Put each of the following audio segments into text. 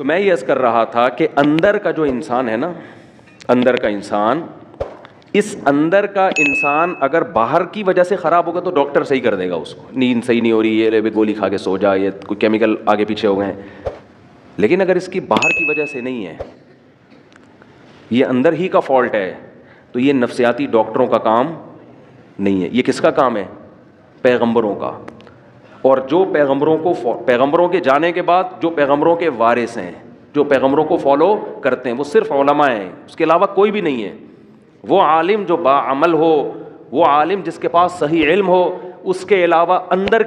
تو میں یہ عرض کر رہا تھا کہ اندر کا جو انسان ہے نا، اندر کا انسان، اس اندر کا انسان اگر باہر کی وجہ سے خراب ہوگا تو ڈاکٹر صحیح کر دے گا اس کو، نیند صحیح نہیں ہو رہی ہے، گولی کھا کے سو جا، یہ کوئی کیمیکل آگے پیچھے ہو گئے ہیں. لیکن اگر اس کی باہر کی وجہ سے نہیں ہے، یہ اندر ہی کا فالٹ ہے، تو یہ نفسیاتی ڈاکٹروں کا کام نہیں ہے. یہ کس کا کام ہے؟ پیغمبروں کا. اور جو پیغمبروں کے جانے کے بعد جو پیغمبروں کے وارث ہیں، جو پیغمبروں کو فالو کرتے ہیں، وہ صرف علماء ہیں، اس کے علاوہ کوئی بھی نہیں ہے. وہ عالم جو باعمل ہو، وہ عالم جس کے پاس صحیح علم ہو، اس کے علاوہ اندر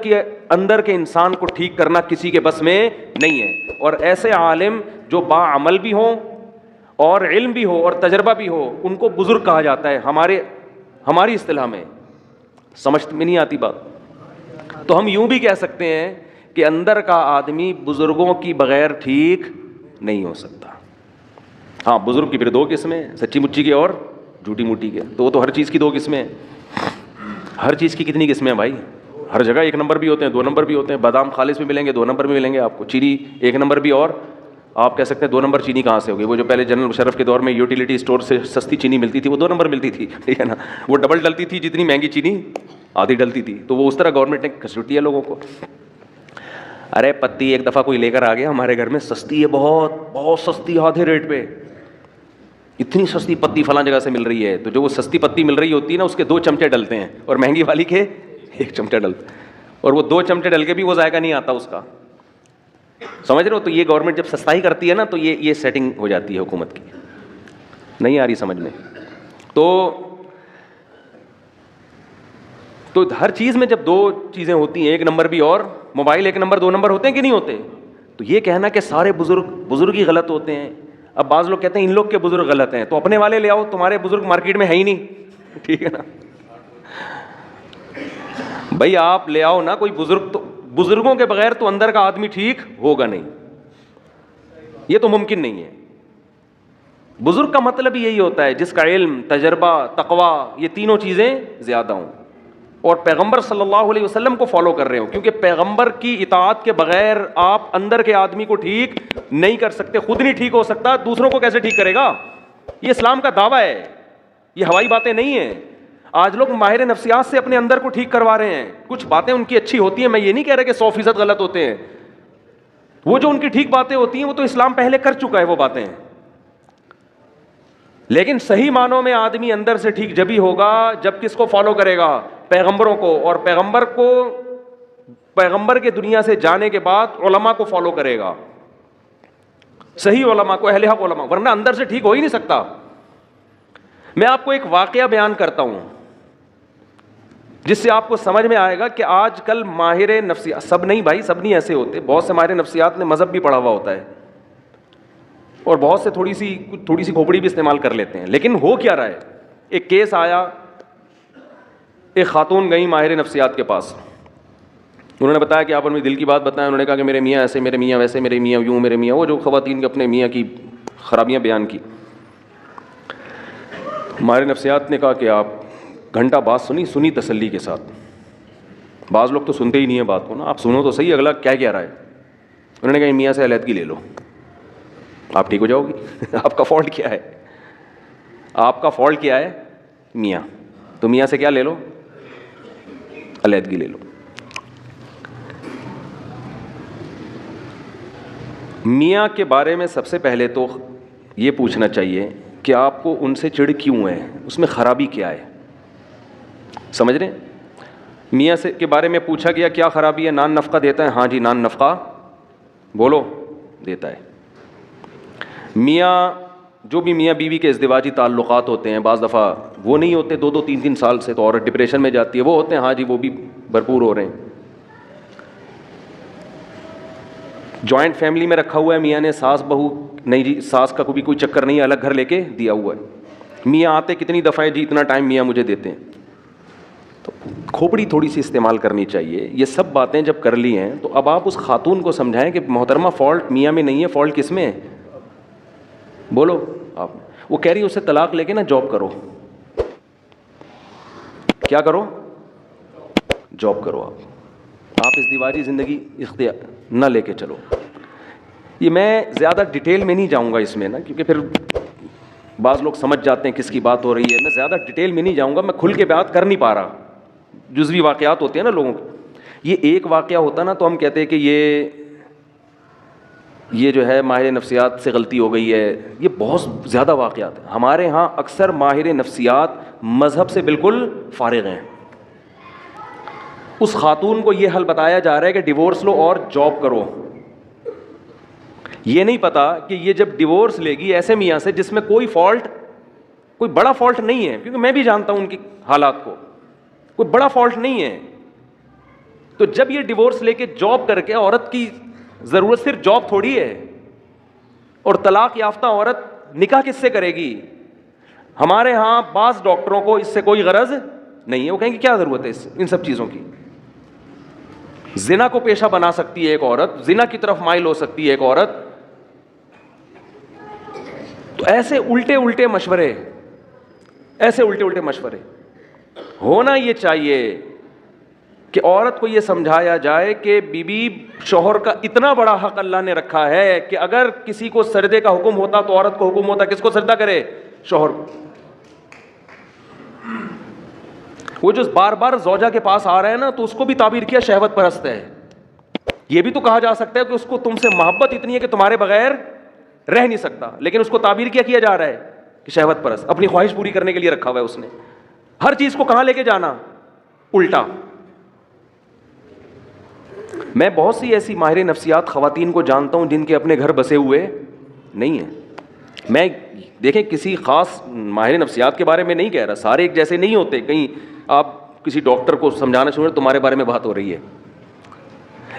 کے انسان کو ٹھیک کرنا کسی کے بس میں نہیں ہے. اور ایسے عالم جو باعمل بھی ہوں اور علم بھی ہو اور تجربہ بھی ہو، ان کو بزرگ کہا جاتا ہے ہماری اصطلاح میں. سمجھ میں نہیں آتی بات؟ تو ہم یوں بھی کہہ سکتے ہیں کہ اندر کا آدمی بزرگوں کی بغیر ٹھیک نہیں ہو سکتا. ہاں، بزرگ کی پھر دو قسمیں، سچی مچی کے اور جھوٹی موٹی کے. تو وہ تو ہر چیز کی دو قسمیں ہیں. ہر چیز کی کتنی قسمیں ہیں بھائی؟ ہر جگہ ایک نمبر بھی ہوتے ہیں، دو نمبر بھی ہوتے ہیں. بادام خالص بھی ملیں گے، دو نمبر بھی ملیں گے آپ کو. چینی ایک نمبر بھی، اور آپ کہہ سکتے ہیں دو نمبر چینی کہاں سے ہوگی؟ وہ جو پہلے جنرل مشرف کے دور میں یوٹیلیٹی اسٹور سے سستی چینی ملتی تھی، وہ دو نمبر ملتی تھی، ٹھیک ہے نا. وہ ڈبل ڈلتی تھی، جتنی مہنگی چینی آدھی ڈلتی تھی. تو وہ اس طرح گورنمنٹ نے کھسوٹی ہے لوگوں کو. ارے پتی ایک دفعہ کوئی لے کر آ گیا ہمارے گھر میں، سستی ہے، بہت بہت سستی، آدھے ریٹ پہ. اتنی سستی پتی فلاں جگہ سے مل رہی ہے. تو جو وہ سستی پتی مل رہی ہوتی ہے نا، اس کے 2 چمچے ڈلتے ہیں، اور مہنگی والی کے 1 چمچہ ڈلتا ہے. اور وہ 2 چمچے ڈل کے بھی وہ ذائقہ نہیں آتا اس کا. سمجھ رہے ہو؟ تو یہ گورنمنٹ جب سستائی کرتی ہے نا، تو یہ سیٹنگ ہو جاتی ہے حکومت کی. نہیں آ رہی سمجھ میں؟ تو ہر چیز میں جب 2 چیزیں ہوتی ہیں، 1 نمبر بھی اور موبائل 1 نمبر 2 نمبر ہوتے ہیں کہ نہیں ہوتے؟ تو یہ کہنا کہ سارے بزرگ ہی غلط ہوتے ہیں. اب بعض لوگ کہتے ہیں ان لوگ کے بزرگ غلط ہیں، تو اپنے والے لے آؤ، تمہارے بزرگ مارکیٹ میں ہے ہی نہیں، ٹھیک ہے نا. بھائی آپ لے آؤ نا کوئی بزرگ، تو بزرگوں کے بغیر تو اندر کا آدمی ٹھیک ہوگا نہیں، یہ تو ممکن نہیں ہے. بزرگ کا مطلب یہی ہوتا ہے جس کا علم، تجربہ، تقوی، یہ تینوں چیزیں زیادہ ہوں، اور پیغمبر صلی اللہ علیہ وسلم کو فالو کر رہے ہو. کیونکہ پیغمبر کی اطاعت کے بغیر آپ اندر کے آدمی کو ٹھیک نہیں کر سکتے. خود نہیں ٹھیک ہو سکتا، دوسروں کو کیسے ٹھیک کرے گا؟ یہ اسلام کا دعویٰ ہے، یہ ہوائی باتیں نہیں ہیں. آج لوگ ماہر نفسیات سے اپنے اندر کو ٹھیک کروا رہے ہیں. کچھ باتیں ان کی اچھی ہوتی ہیں، میں یہ نہیں کہہ رہا کہ 100% غلط ہوتے ہیں. وہ جو ان کی ٹھیک باتیں ہوتی ہیں وہ تو اسلام پہلے کر چکا ہے وہ باتیں. لیکن صحیح معنوں میں آدمی اندر سے ٹھیک جبھی ہوگا جب کس کو فالو کرے گا؟ پیغمبروں کو. اور پیغمبر کے دنیا سے جانے کے بعد علماء کو فالو کرے گا، صحیح علماء کو، اہل حق علماء، ورنہ اندر سے ٹھیک ہو ہی نہیں سکتا. میں آپ کو ایک واقعہ بیان کرتا ہوں جس سے آپ کو سمجھ میں آئے گا کہ آج کل ماہر نفسیات، سب نہیں بھائی، سب نہیں ایسے ہوتے. بہت سے ماہر نفسیات نے مذہب بھی پڑھا ہوا ہوتا ہے، اور بہت سے تھوڑی سی کھوپڑی بھی استعمال کر لیتے ہیں. لیکن ہو کیا رہا ہے؟ ایک کیس آیا، ایک خاتون گئی ماہر نفسیات کے پاس. انہوں نے بتایا کہ آپ اپنے دل کی بات بتائیں. انہوں نے کہا کہ میرے میاں ایسے، میرے میاں ویسے، میرے میاں یوں، میرے میاں وہ، جو خواتین کے اپنے میاں کی خرابیاں بیان کی. ماہر نفسیات نے کہا کہ آپ گھنٹہ بات سنی تسلی کے ساتھ. بعض لوگ تو سنتے ہی نہیں ہیں بات کو نا، آپ سنو تو صحیح اگلا کیا کہہ رہا ہے. انہوں نے کہا میاں سے علیحدگی لے لو، آپ ٹھیک ہو جاؤ گی. آپ کا فالٹ کیا ہے؟ آپ کا فالٹ کیا ہے؟ میاں. تو میاں سے کیا لے لو؟ علیحدگی لے لو. میاں کے بارے میں سب سے پہلے تو یہ پوچھنا چاہیے کہ آپ کو ان سے چڑ کیوں ہے، اس میں خرابی کیا ہے. سمجھ رہے ہیں؟ میاں سے کے بارے میں پوچھا گیا کیا خرابی ہے؟ نان نفقہ دیتا ہے؟ ہاں جی نان نفقہ بولو دیتا ہے. جو بھی میاں بیوی کے ازدواجی تعلقات ہوتے ہیں، بعض دفعہ وہ نہیں ہوتے 2 3 سال سے، تو عورت ڈپریشن میں جاتی ہے. وہ ہوتے ہیں، ہاں جی وہ بھی بھرپور ہو رہے ہیں. جوائنٹ فیملی میں رکھا ہوا ہے میاں نے، ساس بہو نہیں جی، ساس کا بھی کوئی چکر نہیں ہے، الگ گھر لے کے دیا ہوا ہے. میاں آتے کتنی دفعہ جی اتنا ٹائم میاں مجھے دیتے ہیں. تو کھوپڑی تھوڑی سی استعمال کرنی چاہیے. یہ سب باتیں جب کر لی ہیں تو اب آپ اس خاتون کو سمجھائیں کہ محترمہ فالٹ میاں میں نہیں ہے، فالٹ کس میں ہے؟ بولو آپ. وہ کہہ رہی ہے اسے طلاق لے کے نا جاب کرو. کیا کرو؟ جاب کرو. آپ ازدواجی زندگی اختیار نہ لے کے چلو. یہ میں زیادہ ڈیٹیل میں نہیں جاؤں گا اس میں نا, کیونکہ پھر بعض لوگ سمجھ جاتے ہیں کس کی بات ہو رہی ہے. میں زیادہ ڈیٹیل میں نہیں جاؤں گا, میں کھل کے بات کر نہیں پا رہا. جزوی واقعات ہوتے ہیں نا لوگوں کے, یہ ایک واقعہ ہوتا نا تو ہم کہتے ہیں کہ یہ جو ہے ماہر نفسیات سے غلطی ہو گئی ہے. یہ بہت زیادہ واقعات ہیں. ہمارے ہاں اکثر ماہر نفسیات مذہب سے بالکل فارغ ہیں. اس خاتون کو یہ حل بتایا جا رہا ہے کہ ڈیورس لو اور جاب کرو. یہ نہیں پتا کہ یہ جب ڈیورس لے گی ایسے میاں سے جس میں کوئی فالٹ, کوئی بڑا فالٹ نہیں ہے, کیونکہ میں بھی جانتا ہوں ان کی حالات کو, کوئی بڑا فالٹ نہیں ہے. تو جب یہ ڈیورس لے کے جاب کر کے, عورت کی ضرورت صرف جاب تھوڑی ہے, اور طلاق یافتہ عورت نکاح کس سے کرے گی؟ ہمارے ہاں بعض ڈاکٹروں کو اس سے کوئی غرض نہیں ہے. وہ کہیں گے کیا ضرورت ہے ان سب چیزوں کی. زنا کو پیشہ بنا سکتی ہے ایک عورت, زنا کی طرف مائل ہو سکتی ہے ایک عورت. تو ایسے الٹے الٹے مشورے, ایسے الٹے الٹے مشورے ہونا یہ چاہیے کہ عورت کو یہ سمجھایا جائے کہ بیوی شوہر کا اتنا بڑا حق اللہ نے رکھا ہے کہ اگر کسی کو سجدے کا حکم ہوتا تو عورت کو حکم ہوتا کس کو سجدہ کرے؟ شوہر کو. وہ جو بار بار زوجہ کے پاس آ رہا ہے نا, تو اس کو بھی تعبیر کیا شہوت پرست ہے. یہ بھی تو کہا جا سکتا ہے کہ اس کو تم سے محبت اتنی ہے کہ تمہارے بغیر رہ نہیں سکتا, لیکن اس کو تعبیر کیا جا رہا ہے کہ شہوت پرست, اپنی خواہش پوری کرنے کے لیے رکھا ہوا ہے اس نے. ہر چیز کو کہاں لے کے جانا؟ الٹا. میں بہت سی ایسی ماہر نفسیات خواتین کو جانتا ہوں جن کے اپنے گھر بسے ہوئے نہیں ہیں. میں دیکھیں کسی خاص ماہر نفسیات کے بارے میں نہیں کہہ رہا, سارے ایک جیسے نہیں ہوتے. کہیں آپ کسی ڈاکٹر کو سمجھانا شروع کریں تمہارے بارے میں بات ہو رہی ہے.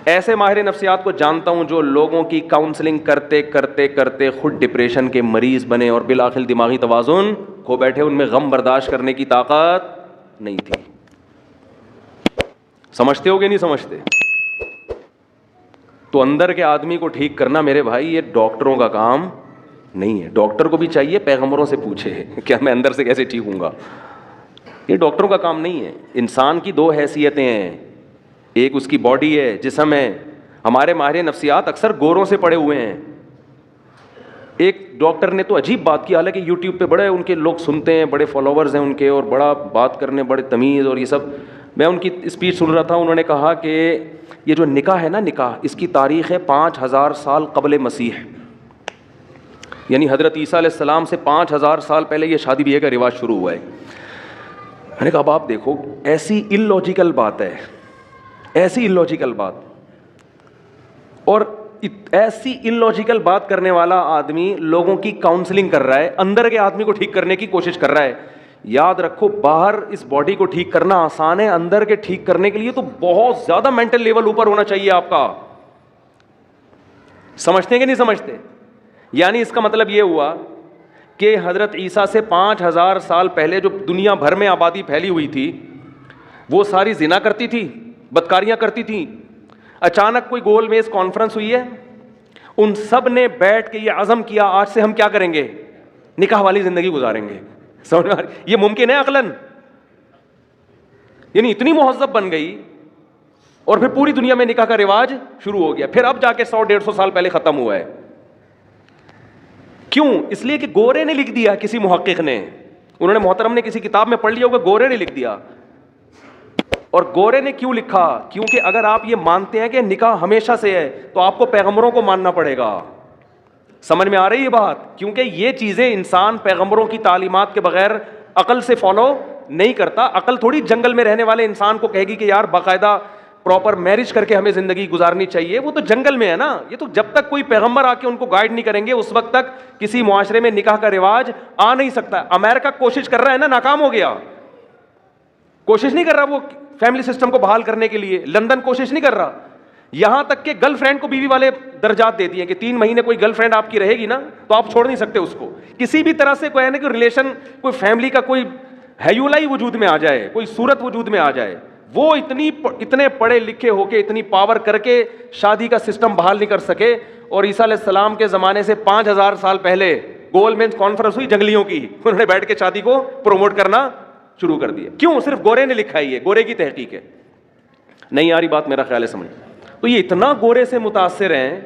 ایسے ماہر نفسیات کو جانتا ہوں جو لوگوں کی کاؤنسلنگ کرتے کرتے کرتے خود ڈپریشن کے مریض بنے اور بالآخر دماغی توازن کھو بیٹھے. ان میں غم برداشت کرنے کی طاقت نہیں تھی. سمجھتے ہو کہ نہیں سمجھتے؟ تو اندر کے آدمی کو ٹھیک کرنا میرے بھائی یہ ڈاکٹروں کا کام نہیں ہے. ڈاکٹر کو بھی چاہیے پیغمبروں سے پوچھے کیا میں اندر سے کیسے ٹھیک ہوں گا. یہ ڈاکٹروں کا کام نہیں ہے. انسان کی دو حیثیتیں ہیں, ایک اس کی باڈی ہے, جسم ہے. ہمارے ماہر نفسیات اکثر گوروں سے پڑے ہوئے ہیں. ایک ڈاکٹر نے تو عجیب بات کی, حالانکہ یوٹیوب پہ بڑے ان کے لوگ سنتے ہیں, بڑے فالوورز ہیں ان کے, اور بڑا بات کرنے, بڑے تمیز اور یہ سب. میں ان کی اسپیچ سن رہا تھا, انہوں نے کہا کہ یہ جو نکاح ہے نا, نکاح اس کی تاریخ ہے 5000 سال قبل مسیح, یعنی حضرت عیسیٰ علیہ السلام سے 5000 سال پہلے یہ شادی بیاہ کا رواج شروع ہوا ہے. میں نے کہا اب آپ دیکھو, ایسی illogical بات ہے, ایسی illogical بات, اور ایسی illogical بات کرنے والا آدمی لوگوں کی کاؤنسلنگ کر رہا ہے, اندر کے آدمی کو ٹھیک کرنے کی کوشش کر رہا ہے. یاد رکھو باہر اس باڈی کو ٹھیک کرنا آسان ہے, اندر کے ٹھیک کرنے کے لیے تو بہت زیادہ مینٹل لیول اوپر ہونا چاہیے آپ کا. سمجھتے ہیں کہ نہیں سمجھتے؟ یعنی اس کا مطلب یہ ہوا کہ حضرت عیسیٰ سے 5000 سال پہلے جو دنیا بھر میں آبادی پھیلی ہوئی تھی وہ ساری زنا کرتی تھی, بدکاریاں کرتی تھیں. اچانک کوئی گول میز کانفرنس ہوئی ہے, ان سب نے بیٹھ کے یہ عزم کیا آج سے ہم کیا کریں گے؟ نکاح والی زندگی گزاریں گے. سمجھ میں؟ یہ ممکن ہے عقلاً؟ یعنی اتنی مہذب بن گئی, اور پھر پوری دنیا میں نکاح کا رواج شروع ہو گیا. پھر اب جا کے 100-150 سال پہلے ختم ہوا ہے. کیوں؟ اس لیے کہ گورے نے لکھ دیا, کسی محقق نے, انہوں نے محترم نے کسی کتاب میں پڑھ لیا ہوگا, گورے نے لکھ دیا. اور گورے نے کیوں لکھا؟ کیونکہ اگر آپ یہ مانتے ہیں کہ نکاح ہمیشہ سے ہے تو آپ کو پیغمبروں کو ماننا پڑے گا. سمجھ میں آ رہی ہے بات؟ کیونکہ یہ چیزیں انسان پیغمبروں کی تعلیمات کے بغیر عقل سے فالو نہیں کرتا. عقل تھوڑی جنگل میں رہنے والے انسان کو کہے گی کہ یار باقاعدہ پراپر میرج کر کے ہمیں زندگی گزارنی چاہیے. وہ تو جنگل میں ہے نا. یہ تو جب تک کوئی پیغمبر آ کے ان کو گائیڈ نہیں کریں گے اس وقت تک کسی معاشرے میں نکاح کا رواج آ نہیں سکتا. امریکہ کوشش کر رہا ہے نا, ناکام ہو گیا. کوشش نہیں کر رہا وہ فیملی سسٹم کو بحال کرنے کے لیے. لندن کوشش نہیں کر رہا. یہاں تک کہ گرل فرینڈ کو بیوی والے درجات دے دیے کہ 3 مہینے کوئی گرل فرینڈ آپ کی رہے گی نا تو آپ چھوڑ نہیں سکتے اس کو. کسی بھی طرح سے کوئی ہے نا کہ ریلیشن, کوئی فیملی کا کوئی ہیولا ہی وجود میں آ جائے, کوئی صورت وجود میں آ جائے, وہ اتنے پڑھے لکھے ہو کے اتنی پاور کر کے شادی کا سسٹم بحال نہیں کر سکے. اور عیسیٰ علیہ السلام کے زمانے سے 5000 سال پہلے گول مینس کانفرنس ہوئی جنگلیوں کی, انہوں نے بیٹھ کے شادی کو پروموٹ کرنا شروع کر دیا. کیوں؟ صرف گورے نے لکھا ہی ہے, گورے کی تحقیق ہے. نہیں آ رہی بات میرا خیال ہے سمجھ. تو یہ اتنا گورے سے متاثر ہیں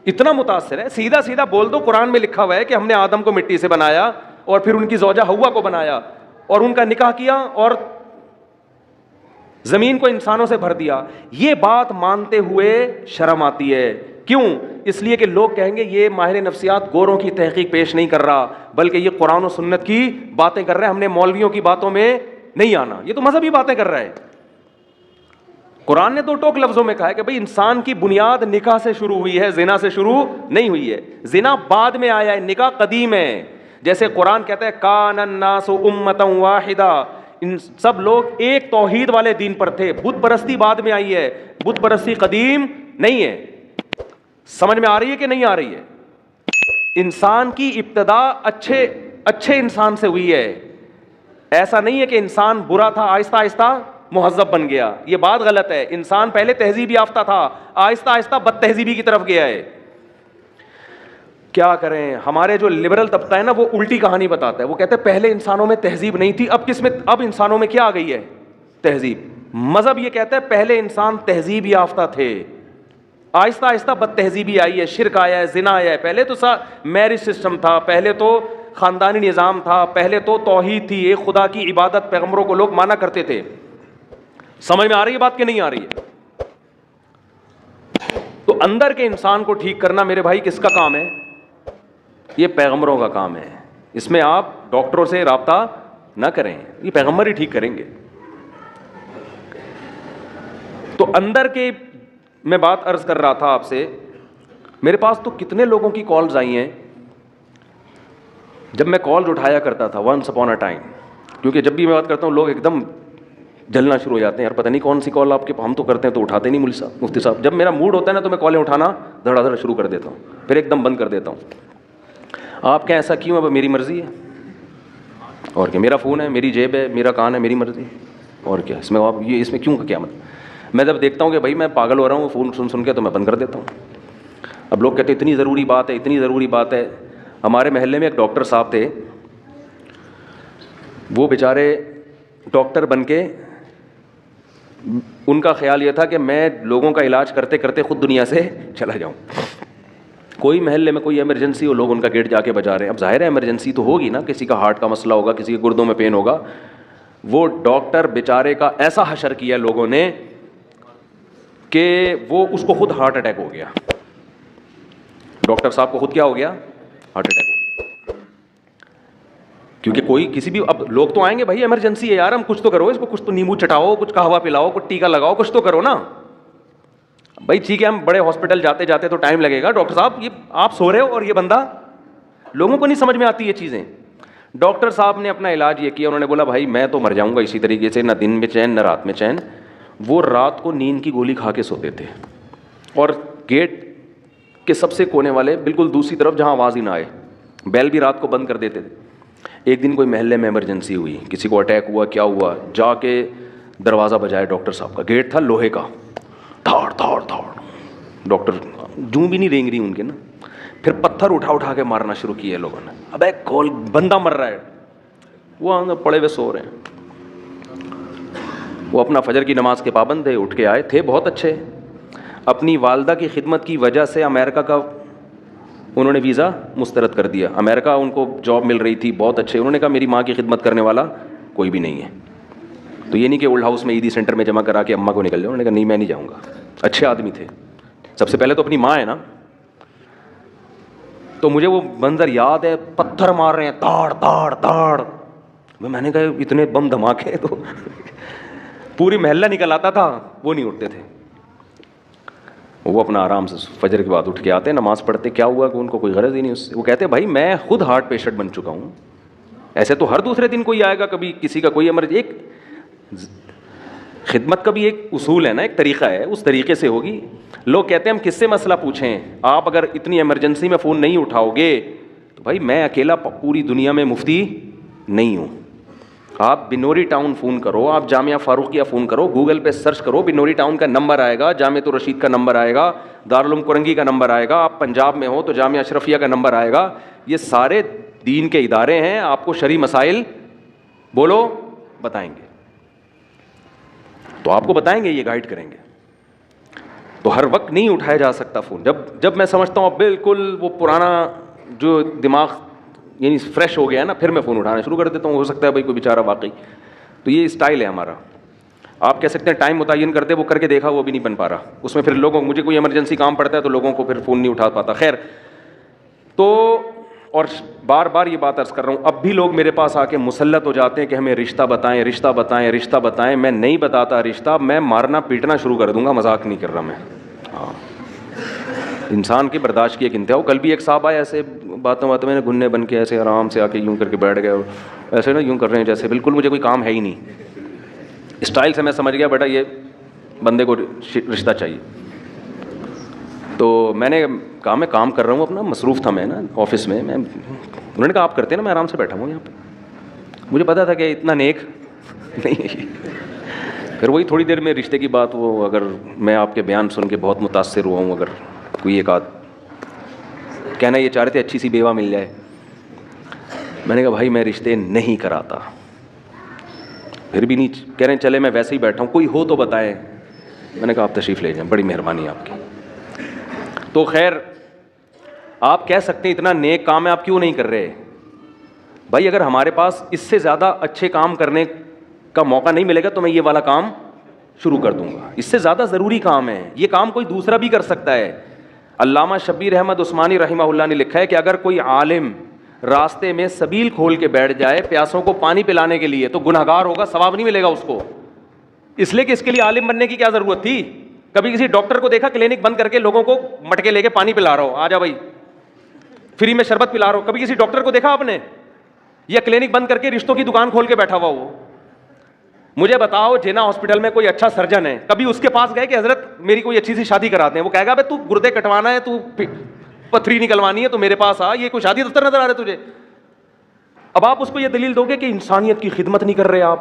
اتنا متاثر ہے. سیدھا سیدھا بول دو, قرآن میں لکھا ہوا ہے کہ ہم نے آدم کو مٹی سے بنایا اور پھر ان کی زوجہ حوا کو بنایا اور ان کا نکاح کیا اور زمین کو انسانوں سے بھر دیا. یہ بات مانتے ہوئے شرم آتی ہے. کیوں؟ اس لیے کہ لوگ کہیں گے یہ ماہر نفسیات گوروں کی تحقیق پیش نہیں کر رہا, بلکہ یہ قرآن و سنت کی باتیں کر رہا ہے, ہم نے مولویوں کی باتوں میں نہیں آنا, یہ تو مذہبی باتیں کر رہا ہے. قرآن نے دو ٹوک لفظوں میں کہا ہے کہ بھئی انسان کی بنیاد نکاح سے شروع ہوئی ہے, زنا سے شروع نہیں ہوئی ہے. زنا بعد میں آیا ہے, نکاح قدیم ہے. جیسے قرآن کہتا ہے کان الناس امۃ واحدہ, ان سب لوگ ایک توحید والے دین پر تھے. بت پرستی بعد میں آئی ہے, بت پرستی قدیم نہیں ہے. سمجھ میں آ رہی ہے کہ نہیں آ رہی ہے؟ انسان کی ابتدا اچھے انسان سے ہوئی ہے. ایسا نہیں ہے کہ انسان برا تھا, آہستہ آہستہ مہذب بن گیا. یہ بات غلط ہے. انسان پہلے تہذیب یافتہ تھا, آہستہ آہستہ بد تہذیبی کی طرف گیا ہے. کیا کریں, ہمارے جو لبرل طبقہ ہے نا وہ الٹی کہانی بتاتا ہے. وہ کہتے ہیں پہلے انسانوں میں تہذیب نہیں تھی, اب انسانوں میں کیا آ گئی ہے؟ تہذیب. مذہب یہ کہتا ہے پہلے انسان تہذیب یافتہ تھے, آہستہ آہستہ بد تہذیبی آئی ہے, شرک آیا ہے, زنا آیا ہے. پہلے تو میرج سسٹم تھا, پہلے تو خاندانی نظام تھا, پہلے تو توحید تھی, ایک خدا کی عبادت پیغمبروں کو لوگ مانا کرتے تھے. سمجھ میں آ رہی ہے بات کہ نہیں آ رہی ہے؟ تو اندر کے انسان کو ٹھیک کرنا میرے بھائی کس کا کام ہے؟ یہ پیغمبروں کا کام ہے. اس میں آپ ڈاکٹروں سے رابطہ نہ کریں, یہ پیغمبر ہی ٹھیک کریں گے. تو اندر کے میں بات عرض کر رہا تھا آپ سے, میرے پاس تو کتنے لوگوں کی کالز آئی ہیں. جب میں کالز اٹھایا کرتا تھا ونس اپون اے ٹائم, کیونکہ جب بھی میں بات کرتا ہوں لوگ ایک دم جلنا شروع ہو جاتے ہیں, یار پتہ نہیں کون سی کال آپ کے, ہم تو کرتے ہیں تو اٹھاتے نہیں مفتی صاحب. جب میرا موڈ ہوتا ہے نا تو میں کالیں اٹھانا دھڑا دھڑ شروع کر دیتا ہوں, پھر ایک دم بند کر دیتا ہوں. آپ کیا ایسا کیوں؟ اب میری مرضی ہے, اور کیا, میرا فون ہے, میری جیب ہے, میرا کان ہے, میری مرضی, اور کیا. اس میں آپ یہ اس میں کیوں کا کیا مطلب؟ میں جب دیکھتا ہوں کہ بھائی میں پاگل ہو رہا ہوں فون سن سن کے, تو میں بند کر دیتا ہوں. اب لوگ کہتے ہیں اتنی ضروری بات ہے, اتنی ضروری بات ہے. ہمارے محلے میں ایک ڈاکٹر صاحب تھے, وہ بیچارے ڈاکٹر بن کے ان کا خیال یہ تھا کہ میں لوگوں کا علاج کرتے کرتے خود دنیا سے چلا جاؤں. کوئی محلے میں کوئی ایمرجنسی ہو, لوگ ان کا گیٹ جا کے بجا رہے ہیں. اب ظاہر ہے ایمرجنسی تو ہوگی نا, کسی کا ہارٹ کا مسئلہ ہوگا, کسی کے گردوں میں پین ہوگا. وہ ڈاکٹر بیچارے کا ایسا حشر کیا لوگوں نے کہ وہ اس کو خود ہارٹ اٹیک ہو گیا. ڈاکٹر صاحب کو خود کیا ہو گیا؟ ہارٹ اٹیک ہو گیا. کیونکہ کوئی کسی بھی, اب لوگ تو آئیں گے بھائی ایمرجنسی ہے یار, ہم کچھ تو کرو, اس کو کچھ تو نیمبو چٹاؤ, کچھ قہوہ پلاؤ, کچھ ٹیکا لگاؤ, کچھ تو کرو نا بھائی. ٹھیک ہے ہم بڑے ہاسپٹل جاتے جاتے تو ٹائم لگے گا, ڈاکٹر صاحب یہ آپ سو رہے ہو اور یہ بندہ, لوگوں کو نہیں سمجھ میں آتی یہ چیزیں. ڈاکٹر صاحب نے اپنا علاج یہ کیا, انہوں نے بولا بھائی میں تو مر جاؤں گا اسی طریقے سے, نہ دن میں چین نہ رات میں چین. وہ رات کو نیند کی گولی کھا کے سوتے تھے, اور گیٹ کے سب سے کونے والے بالکل دوسری طرف جہاں آواز ہی نہ آئے, بیل بھی رات کو بند کر دیتے تھے. ایک دن کوئی محلے میں ایمرجنسی ہوئی, کسی کو اٹیک ہوا, کیا ہوا, جا کے دروازہ بجایا ڈاکٹر صاحب کا. گیٹ تھا لوہے کا, دھاڑ دھاڑ دھاڑ, ڈاکٹر جوں بھی نہیں رینگ رہی ان کے نا. پھر پتھر اٹھا اٹھا کے مارنا شروع کیے لوگوں نے. ابے کول بندہ مر رہا ہے, وہ پڑے ہوئے سو رہے ہیں. وہ اپنا فجر کی نماز کے پابند تھے, اٹھ کے آئے تھے بہت اچھے. اپنی والدہ کی خدمت کی وجہ سے امریکہ کا انہوں نے ویزا مسترد کر دیا. امریکہ ان کو جاب مل رہی تھی, بہت اچھے. انہوں نے کہا میری ماں کی خدمت کرنے والا کوئی بھی نہیں ہے. تو یہ نہیں کہ اولڈ ہاؤس میں عیدی سینٹر میں جمع کرا کے اماں کو نکل جاؤ. انہوں نے کہا نہیں میں نہیں جاؤں گا. اچھے آدمی تھے. سب سے پہلے تو اپنی ماں ہے نا. تو مجھے وہ منظر یاد ہے, پتھر مار رہے ہیں, تاڑ تاڑ تاڑ. میں نے کہا اتنے بم دھماکے تو پوری محلہ نکل آتا تھا, وہ نہیں اٹھتے تھے. وہ اپنا آرام سے فجر کے بعد اٹھ کے آتے, نماز پڑھتے. کیا ہوا کہ ان کو کوئی غرض ہی نہیں اس سے. وہ کہتے بھائی میں خود ہارٹ پیشنٹ بن چکا ہوں, ایسے تو ہر دوسرے دن کوئی آئے گا, کبھی کسی کا کوئی ایمرجنسی. ایک خدمت کا بھی ایک اصول ہے نا, ایک طریقہ ہے, اس طریقے سے ہوگی. لوگ کہتے ہیں ہم کس سے مسئلہ پوچھیں, آپ اگر اتنی ایمرجنسی میں فون نہیں اٹھاؤ گے تو بھائی میں اکیلا پوری دنیا میں مفتی نہیں ہوں. آپ بنوری ٹاؤن فون کرو, آپ جامعہ فاروقیہ فون کرو, گوگل پہ سرچ کرو, بنوری ٹاؤن کا نمبر آئے گا, جامعہ الرشید کا نمبر آئے گا, دارالعلوم کرنگی کا نمبر آئے گا, آپ پنجاب میں ہو تو جامعہ اشرفیہ کا نمبر آئے گا. یہ سارے دین کے ادارے ہیں, آپ کو شرعی مسائل بولو بتائیں گے, تو آپ کو بتائیں گے, یہ گائیڈ کریں گے. تو ہر وقت نہیں اٹھایا جا سکتا فون. جب میں سمجھتا ہوں اب بالکل وہ پرانا جو دماغ یعنی فریش ہو گیا ہے نا, پھر میں فون اٹھانا شروع کر دیتا ہوں. ہو سکتا ہے بھائی کوئی بیچارہ واقعی. تو یہ اسٹائل ہے ہمارا. آپ کہہ سکتے ہیں ٹائم متعین کرتے, وہ کر کے دیکھا وہ بھی نہیں بن پا رہا. اس میں پھر لوگوں, مجھے کوئی ایمرجنسی کام پڑتا ہے تو لوگوں کو پھر فون نہیں اٹھا پاتا. خیر, تو اور بار بار یہ بات عرض کر رہا ہوں, اب بھی لوگ میرے پاس آ کے مسلط ہو جاتے ہیں کہ ہمیں رشتہ بتائیں, رشتہ بتائیں, رشتہ بتائیں. میں نہیں بتاتا رشتہ, میں مارنا پیٹنا شروع کر دوں گا. مذاق نہیں کر رہا میں. ہاں, انسان کی برداشت کی ایک انتہا ہو. کل بھی ایک صاحب آئے ایسے باتوں میں نے گھننے بن کے ایسے آرام سے آ کے یوں کر کے بیٹھ گئے, ایسے نا یوں کر رہے ہیں جیسے بالکل مجھے کوئی کام ہے ہی نہیں. اسٹائل سے میں سمجھ گیا بیٹا یہ بندے کو رشتہ چاہیے. تو میں نے کہا میں کام کر رہا ہوں اپنا, مصروف تھا میں نا آفس میں. انہوں نے کہا آپ کرتے ہیں نا, میں آرام سے بیٹھا ہوں یہاں پہ. مجھے پتا تھا کہ اتنا نیک نہیں ہے. پھر وہی تھوڑی دیر میں رشتے کی بات, وہ اگر میں آپ کے بیان سن کے بہت متاثر ہوا ہوں, اگر کوئی ایک آدھ کہنا یہ چاہ رہے تھے اچھی سی بیوہ مل جائے, میں نے کہا بھائی میں رشتے نہیں کراتا. پھر بھی نہیں کہہ رہے ہیں چلے میں ویسے ہی بیٹھا ہوں, کوئی ہو تو بتائیں. میں نے کہا آپ تشریف لے جائیں, بڑی مہربانی آپ کی. تو خیر, آپ کہہ سکتے ہیں اتنا نیک کام ہے آپ کیوں نہیں کر رہے. بھائی اگر ہمارے پاس اس سے زیادہ اچھے کام کرنے کا موقع نہیں ملے گا تو میں یہ والا کام شروع کر دوں گا. اس سے زیادہ ضروری کام ہے, یہ کام کوئی دوسرا بھی کر سکتا ہے. علامہ شبیر احمد عثمانی رحمہ اللہ نے لکھا ہے کہ اگر کوئی عالم راستے میں سبیل کھول کے بیٹھ جائے پیاسوں کو پانی پلانے کے لیے تو گنہگار ہوگا, ثواب نہیں ملے گا اس کو. اس لیے کہ اس کے لیے عالم بننے کی کیا ضرورت تھی. کبھی کسی ڈاکٹر کو دیکھا کلینک بند کر کے لوگوں کو مٹکے لے کے پانی پلا رہا ہو, آ جا بھائی فری میں شربت پلا رہا ہو. کبھی کسی ڈاکٹر کو دیکھا آپ نے, یا کلینک بند کر کے رشتوں کی دکان کھول کے بیٹھا ہوا وہ. مجھے بتاؤ جینا ہاسپٹل میں کوئی اچھا سرجن ہے, کبھی اس کے پاس گئے کہ حضرت میری کوئی اچھی سی شادی کراتے ہیں؟ وہ کہے گا بھائی تو گردے کٹوانا ہے, تو پتھری نکلوانی ہے, تو میرے پاس آ. یہ کوئی شادی دفتر نظر آ رہا ہے تجھے؟ اب آپ اس کو یہ دلیل دو گے کہ انسانیت کی خدمت نہیں کر رہے آپ.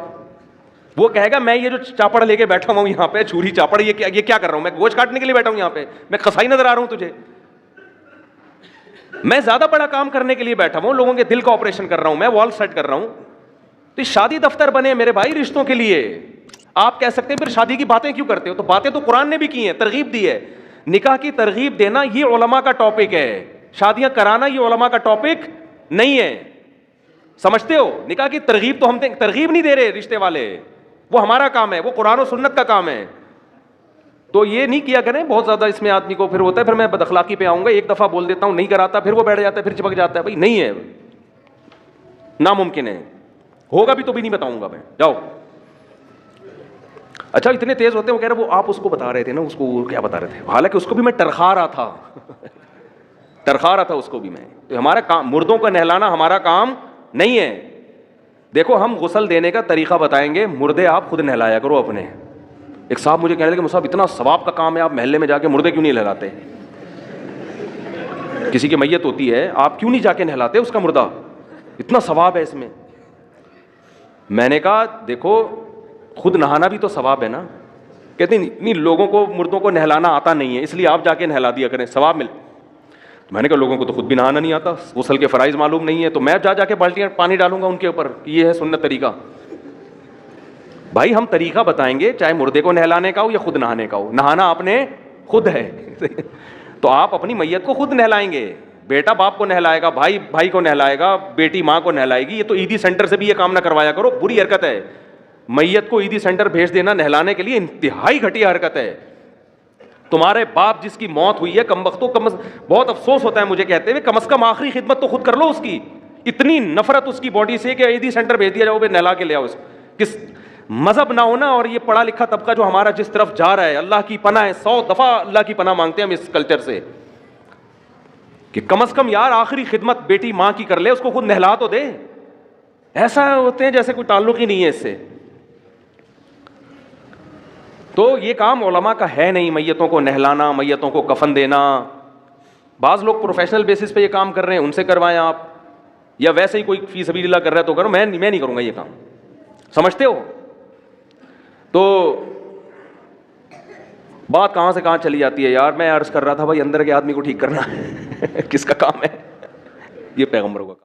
وہ کہے گا میں یہ جو چاپڑ لے کے بیٹھا ہوں یہاں پہ, چھری چاپڑ, یہ کیا کر رہا ہوں میں؟ گوشت کاٹنے کے لیے بیٹھا ہوں یہاں پہ, میں قصائی نظر آ رہا ہوں تجھے؟ میں زیادہ بڑا کام کرنے کے لیے بیٹھا ہوں, لوگوں کے دل کا آپریشن کر رہا ہوں, میں وال سیٹ کر رہا ہوں. تو شادی دفتر بنے میرے بھائی رشتوں کے لیے. آپ کہہ سکتے ہیں پھر شادی کی باتیں کیوں کرتے ہو؟ تو باتیں تو قرآن نے بھی کی ہیں, ترغیب دی ہے. نکاح کی ترغیب دینا یہ علماء کا ٹاپک ہے, شادیاں کرانا یہ علماء کا ٹاپک نہیں ہے. سمجھتے ہو؟ نکاح کی ترغیب تو ہم ترغیب نہیں دے رہے رشتے والے, وہ ہمارا کام ہے, وہ قرآن و سنت کا کام ہے. تو یہ نہیں کیا کریں بہت زیادہ, اس میں آدمی کو پھر ہوتا ہے پھر میں بد اخلاقی پہ آؤں گا, ایک دفعہ بول دیتا ہوں نہیں کراتا, پھر وہ بیٹھ جاتا ہے, پھر چپک جاتا ہے. بھائی نہیں ہے, ناممکن ہے, ہوگا بھی تو بھی نہیں بتاؤں گا میں. جاؤ. اچھا اتنے تیز ہوتے ہیں, وہ کہہ رہے وہ آپ اس کو بتا رہے تھے نا, اس کو کیا بتا رہے تھے, حالانکہ اس کو بھی میں ٹرخا رہا تھا ٹرخا رہا تھا اس کو بھی میں. تو ہمارا کام مردوں کو نہلانا ہمارا کام نہیں ہے. دیکھو ہم غسل دینے کا طریقہ بتائیں گے, مردے آپ خود نہلایا کرو اپنے. ایک صاحب مجھے کہنے لگے صاحب اتنا ثواب کا کام ہے, آپ محلے میں جا کے مردے کیوں نہیں نہلاتے؟ کسی کی میت ہوتی ہے آپ کیوں نہیں جا کے نہلاتے اس کا مردہ, اتنا ثواب ہے اس میں. میں نے کہا دیکھو خود نہانا بھی تو ثواب ہے نا. کہتے نہیں لوگوں کو مردوں کو نہلانا آتا نہیں ہے, اس لیے آپ جا کے نہلا دیا کریں, ثواب مل. میں نے کہا لوگوں کو تو خود بھی نہانا نہیں آتا, غسل کے فرائض معلوم نہیں ہے, تو میں جا کے بالٹیاں پانی ڈالوں گا ان کے اوپر, یہ ہے سنت طریقہ. بھائی ہم طریقہ بتائیں گے, چاہے مردے کو نہلانے کا ہو یا خود نہانے کا ہو. نہانا آپ نے خود ہے تو آپ اپنی میت کو خود نہلائیں گے. بیٹا باپ کو نہلائے گا, بھائی بھائی کو نہلائے گا, بیٹی ماں کو نہلائے گی. یہ تو عیدی سینٹر سے بھی یہ کام نہ کروایا کرو, بری حرکت ہے. میت کو عیدی سینٹر بھیج دینا نہلانے کے لیے انتہائی گھٹیا حرکت ہے. تمہارے باپ جس کی موت ہوئی ہے کمبختو, بہت افسوس ہوتا ہے مجھے کہتے ہوئے, کم از کم آخری خدمت تو خود کر لو اس کی. اتنی نفرت اس کی باڈی سے کہ عیدی سینٹر بھیج دیا جاؤ, بے نہلا کے لے آؤ. کس مذہب نہ ہونا, اور یہ پڑھا لکھا طبقہ جو ہمارا جس طرف جا رہا ہے, اللہ کی پناہ ہے, 100 دفعہ اللہ کی پناہ مانگتے ہیں ہم اس کلچر سے, کہ کم از کم یار آخری خدمت بیٹی ماں کی کر لے, اس کو خود نہلا تو دے. ایسا ہوتے ہیں جیسے کوئی تعلق ہی نہیں ہے اس سے. تو یہ کام علماء کا ہے نہیں, میتوں کو نہلانا, میتوں کو کفن دینا. بعض لوگ پروفیشنل بیسس پہ یہ کام کر رہے ہیں, ان سے کروائیں آپ, یا ویسے ہی کوئی فی سبیل اللہ کر رہا ہے تو کرو, میں نہیں کروں گا یہ کام. سمجھتے ہو؟ تو بات کہاں سے کہاں چلی جاتی ہے یار. میں عرض کر رہا تھا بھائی اندر کے آدمی کو ٹھیک کرنا کس کا کام ہے؟ یہ پیغمبروں کا کام.